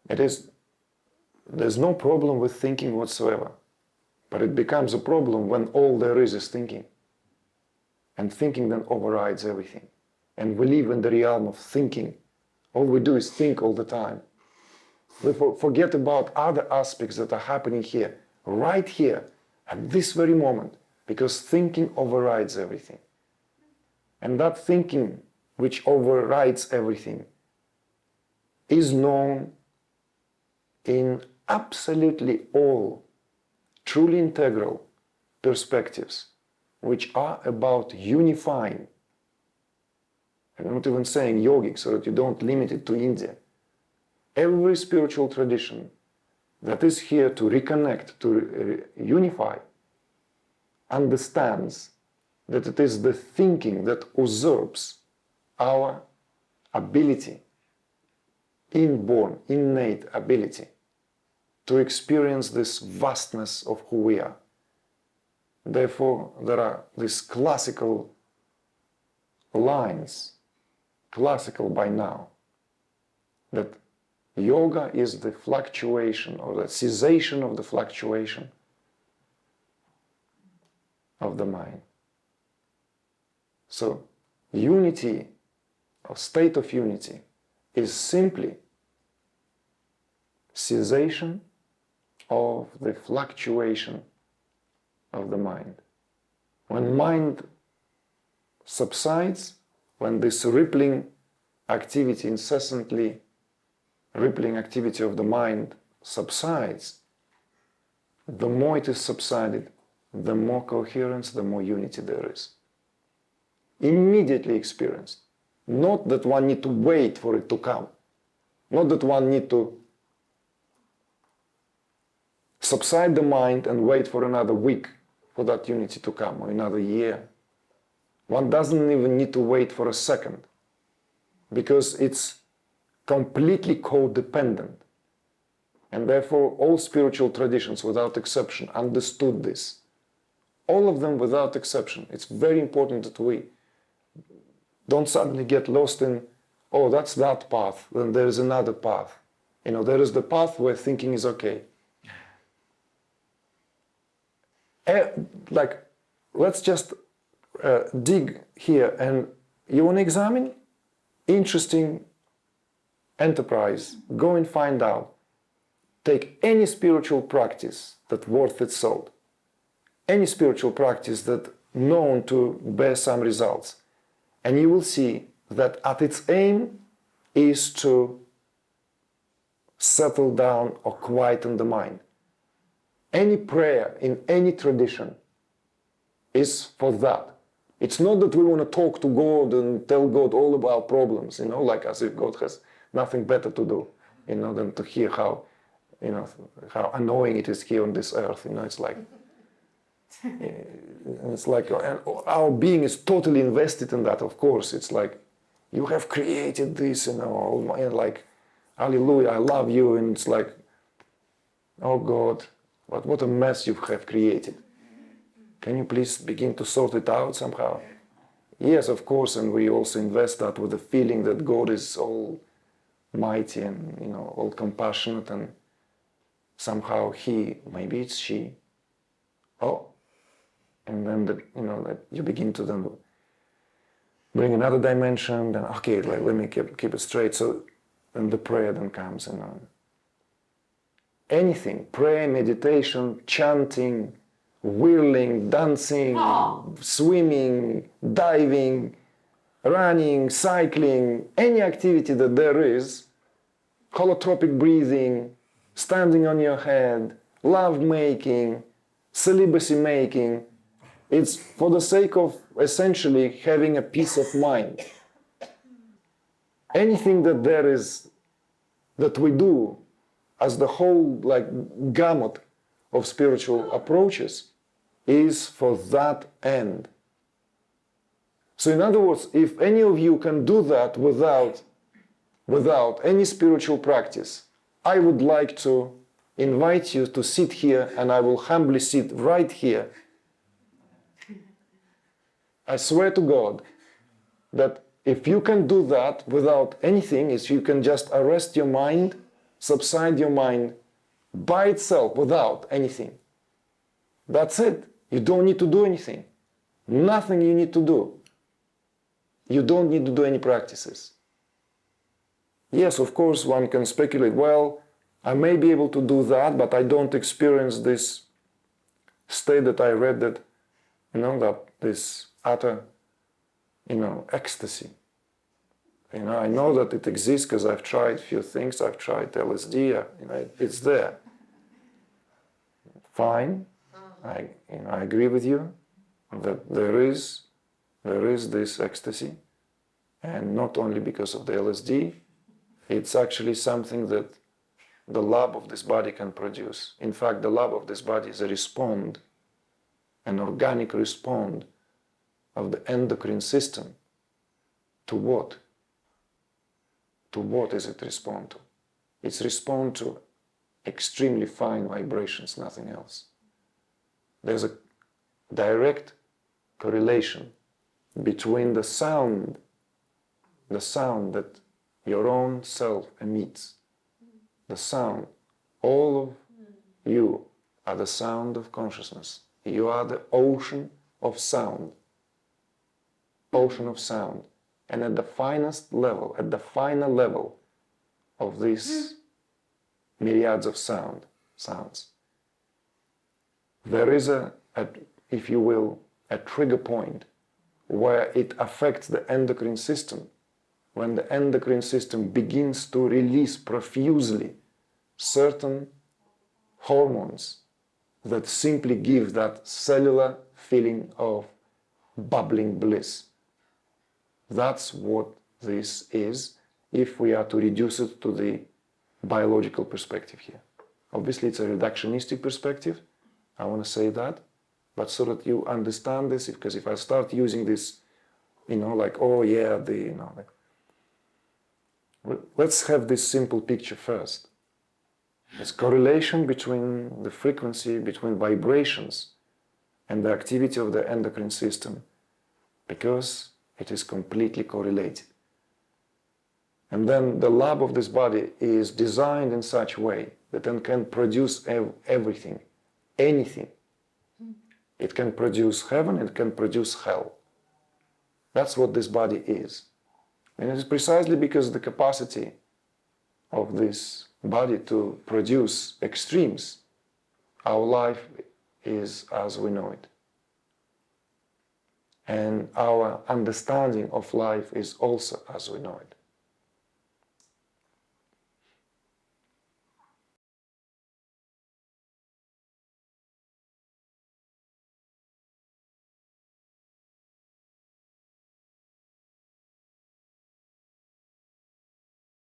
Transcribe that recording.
There's no problem with thinking whatsoever. But it becomes a problem when all there is thinking. And thinking then overrides everything. And we live in the realm of thinking. All we do is think all the time. We forget about other aspects that are happening here, right here, at this very moment, because thinking overrides everything. And that thinking which overrides everything is known in absolutely all truly integral perspectives, which are about unifying. I'm not even saying yogic, so that you don't limit it to India. Every spiritual tradition that is here to reconnect, to unify, understands that it is the thinking that usurps our ability, inborn, innate ability, to experience this vastness of who we are. Therefore, there are these classical lines, classical by now, that yoga is the fluctuation or the cessation of the fluctuation of the mind. So, unity, or state of unity, is simply cessation of the fluctuation of the mind. When mind subsides, when this rippling activity, incessantly rippling activity of the mind subsides, the more it is subsided, the more coherence, the more unity there is. Immediately experienced. Not that one need to wait for it to come. Not that one need to subside the mind and wait for another week for that unity to come, or another year. One doesn't even need to wait for a second, because it's completely codependent. And therefore, all spiritual traditions, without exception, understood this. All of them without exception. It's very important that we don't suddenly get lost in, oh, that's that path, then there is another path. There is the path where thinking is okay. Let's just dig here, and you want to examine? Interesting enterprise. Go and find out. Take any spiritual practice that's worth its salt. Any spiritual practice that known to bear some results. And you will see that at its aim is to settle down or quieten the mind. Any prayer in any tradition is for that. It's not that we want to talk to God and tell God all of our problems, like as if God has nothing better to do, than to hear how annoying it is here on this earth. It's like our being is totally invested in that. Of course, it's like you have created this, and like, hallelujah, I love you, and it's like, oh God, what a mess you have created. Can you please begin to sort it out somehow? Yes, of course, and we also invest that with the feeling that God is all mighty and all compassionate, and somehow He, maybe it's she. Oh, and then that you begin to then bring another dimension. Then okay, let me keep it straight. So then the prayer then comes, anything, prayer, meditation, chanting, whirling, dancing, swimming, diving, running, cycling, any activity that there is, holotropic breathing, standing on your head, love making, celibacy making, it's for the sake of essentially having a peace of mind. Anything that there is, that we do as the whole gamut of spiritual approaches is for that end. So in other words, if any of you can do that without any spiritual practice, I would like to invite you to sit here, and I will humbly sit right here. I swear to God that if you can do that without anything, if you can just arrest your mind, subside your mind by itself without anything. That's it. You don't need to do anything. Nothing you need to do. You don't need to do any practices. Yes, of course, one can speculate, well, I may be able to do that, but I don't experience this state that I read that, that this utter, ecstasy. I know that it exists because I've tried few things. I've tried LSD. It's there. Fine. I agree with you that there is this ecstasy, and not only because of the LSD. It's actually something that the love of this body can produce. In fact, the love of this body is an organic response of the endocrine system. To what? To what is it respond to? It's respond to extremely fine vibrations, nothing else. There's a direct correlation between the sound that your own self emits. The sound. All of you are the sound of consciousness. You are the ocean of sound. Ocean of sound. And at the finest level, at the final level of these myriads of sounds, there is if you will, a trigger point where it affects the endocrine system. When the endocrine system begins to release profusely certain hormones that simply give that cellular feeling of bubbling bliss. That's what this is, if we are to reduce it to the biological perspective here. Obviously, it's a reductionistic perspective. I want to say that, but so that you understand this, because if I start using this, let's have this simple picture first. There's correlation between the frequency, between vibrations and the activity of the endocrine system, because it is completely correlated. And then the lab of this body is designed in such a way that it can produce everything, anything. It can produce heaven, it can produce hell. That's what this body is. And it is precisely because the capacity of this body to produce extremes, our life is as we know it. And our understanding of life is also as we know it.